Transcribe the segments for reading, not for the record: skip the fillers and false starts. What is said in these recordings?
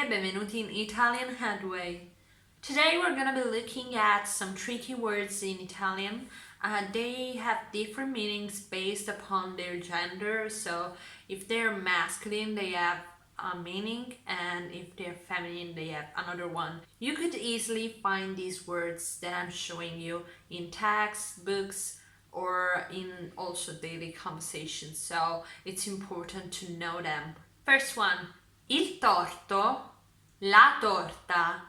salve, benvenuti in Italian Headway. Today we're gonna be looking at some tricky words in Italian. They have different meanings based upon their gender, so if they're masculine they have a meaning, and if they're feminine they have another one. You could easily find these words that I'm showing you in textbooks or in also daily conversations, so it's important to know them. First one, il torto, la torta.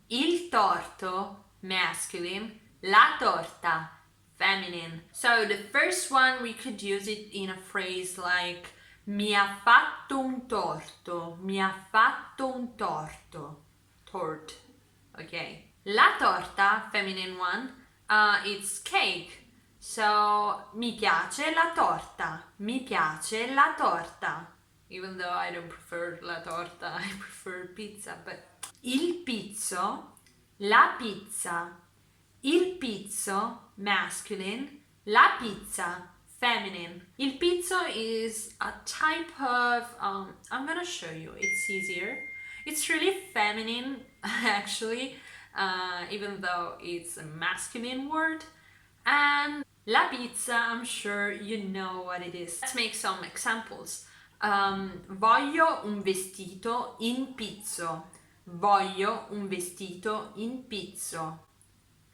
Il torto, masculine, la torta, feminine. So the first one, we could use it in a phrase like mi ha fatto un torto, mi ha fatto un torto, tort, okay. La torta, feminine one, it's cake. So mi piace la torta, mi piace la torta. Even though I don't prefer la torta, I prefer pizza, but il pizzo, la pizza, il pizzo, masculine, la pizza, feminine. Il pizzo is a type of, I'm gonna show you, it's easier. It's really feminine, actually, even though it's a masculine word. And la pizza, I'm sure you know what it is. Let's make some examples. Voglio un vestito in pizzo. Voglio un vestito in pizzo.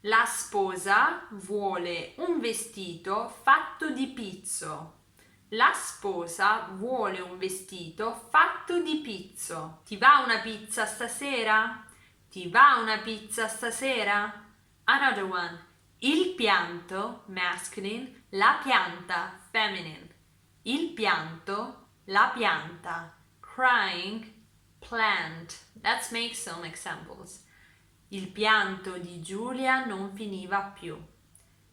La sposa vuole un vestito fatto di pizzo. La sposa vuole un vestito fatto di pizzo. Ti va una pizza stasera? Ti va una pizza stasera? Another one. Il pianto, masculine, la pianta, feminine. Il pianto, la pianta. Crying, plant. Let's make some examples. Il pianto di Giulia non finiva più.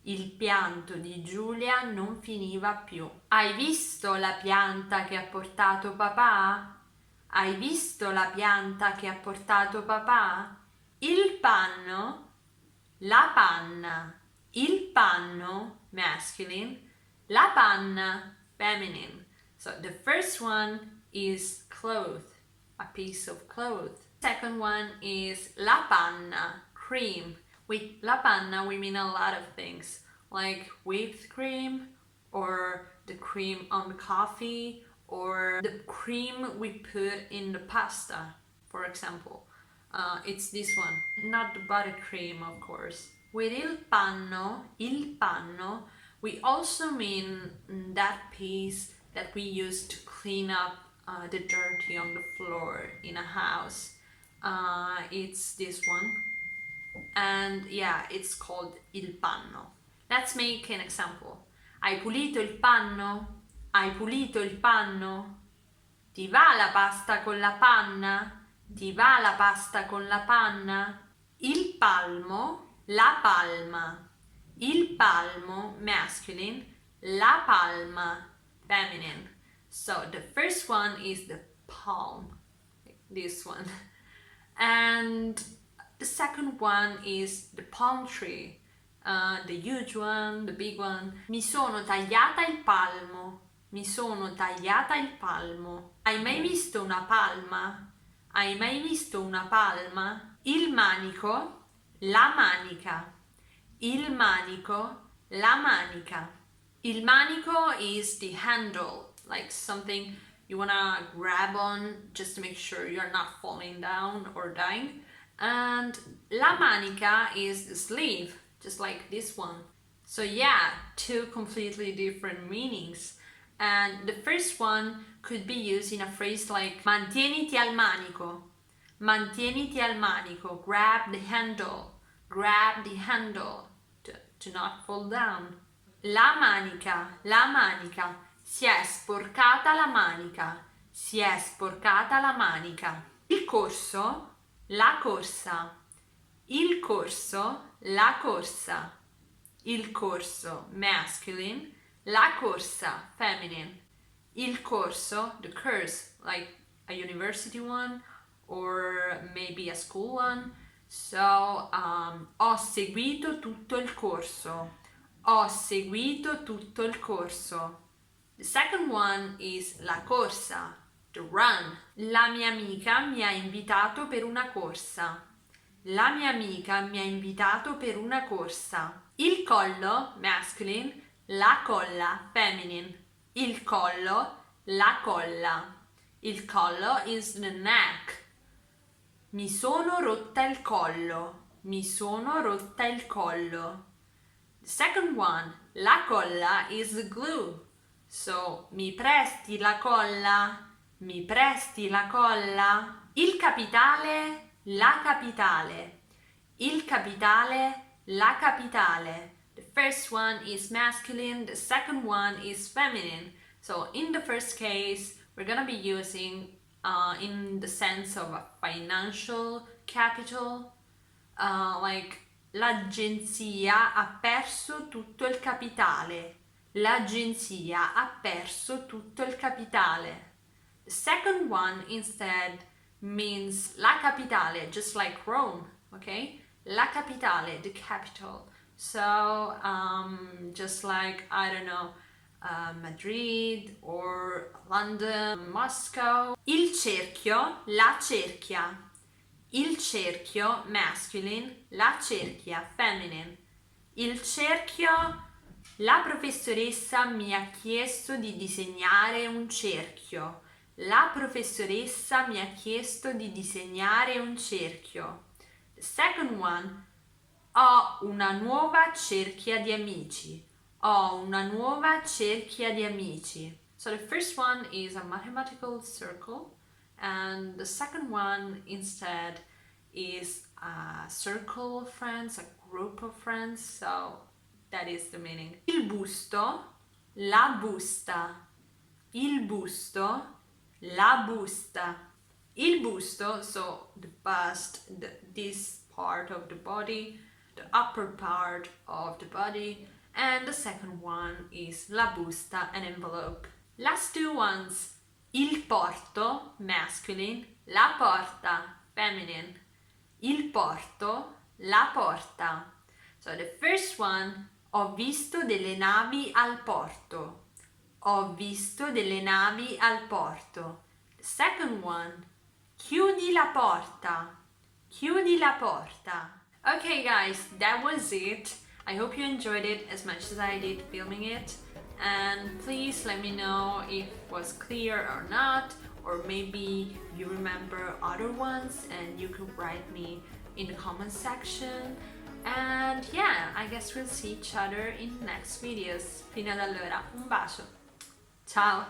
Il pianto di Giulia non finiva più. Hai visto la pianta che ha portato papà? Hai visto la pianta che ha portato papà? Il panno, la panna. Il panno, masculine. La panna, feminine. So the first one is cloth, a piece of cloth. Second one is la panna, cream. With la panna we mean a lot of things, like whipped cream, or the cream on the coffee, or the cream we put in the pasta, for example. It's this one, not the buttercream, of course. With il panno, we also mean that piece that we use to clean up the dirty on the floor in a house. It's this one, and yeah, it's called il panno. Let's make an example. Hai pulito il panno? Hai pulito il panno? Ti va la pasta con la panna? Ti va la pasta con la panna? Il palmo, la palma. Il palmo, masculine, la palma, feminine. So the first one is the palm, this one. And the second one is the palm tree, the huge one, the big one. Mi sono tagliata il palmo. Mi sono tagliata il palmo. Hai mai visto una palma? Hai mai visto una palma? Il manico, la manica. Il manico, la manica. Il manico is the handle, like something you wanna grab on just to make sure you're not falling down or dying. And la manica is the sleeve, just like this one. So yeah, two completely different meanings. And the first one could be used in a phrase like mantieniti al manico. Mantieniti al manico, grab the handle to not fall down. La manica, si è sporcata la manica, si è sporcata la manica. Il corso, la corsa. Il corso, la corsa. Il corso, masculine, la corsa, feminine. Il corso, the course, like a university one or maybe a school one. So, ho seguito tutto il corso. Ho seguito tutto il corso. The second one is la corsa, to run. La mia amica mi ha invitato per una corsa. La mia amica mi ha invitato per una corsa. Il collo, masculine, la colla, feminine. Il collo, la colla. Il collo is the neck. Mi sono rotta il collo. Mi sono rotta il collo. The second one, la colla is the glue. So, mi presti la colla? Mi presti la colla? Il capitale, la capitale. Il capitale, la capitale. The first one is masculine, the second one is feminine. So, in the first case, we're gonna be using in the sense of a financial capital, like l'agenzia ha perso tutto il capitale. L'agenzia ha perso tutto il capitale. The second one instead means la capitale, just like Rome, okay? La capitale, the capital. So, just like, I don't know, Madrid or London, Moscow. Il cerchio, la cerchia. Il cerchio, masculine, la cerchia, feminine. Il cerchio, la professoressa mi ha chiesto di disegnare un cerchio. La professoressa mi ha chiesto di disegnare un cerchio. The second one, ho una nuova cerchia di amici. Ho una nuova cerchia di amici. So the first one is a mathematical circle, and the second one instead is a circle of friends, a group of friends. So that is the meaning. Il busto, la busta. Il busto, la busta. Il busto, so the bust, this part of the body, the upper part of the body. And the second one is la busta, an envelope. Last two ones, il porto, masculine, la porta, feminine. Il porto, la porta. So the first one, ho visto delle navi al porto. Ho visto delle navi al porto. The second one, chiudi la porta. Chiudi la porta. Okay guys, that was it. I hope you enjoyed it as much as I did filming it, and please let me know if it was clear or not, or maybe you remember other ones and you could write me in the comment section. And yeah, I guess we'll see each other in the next videos. Fino ad allora, un bacio. Ciao!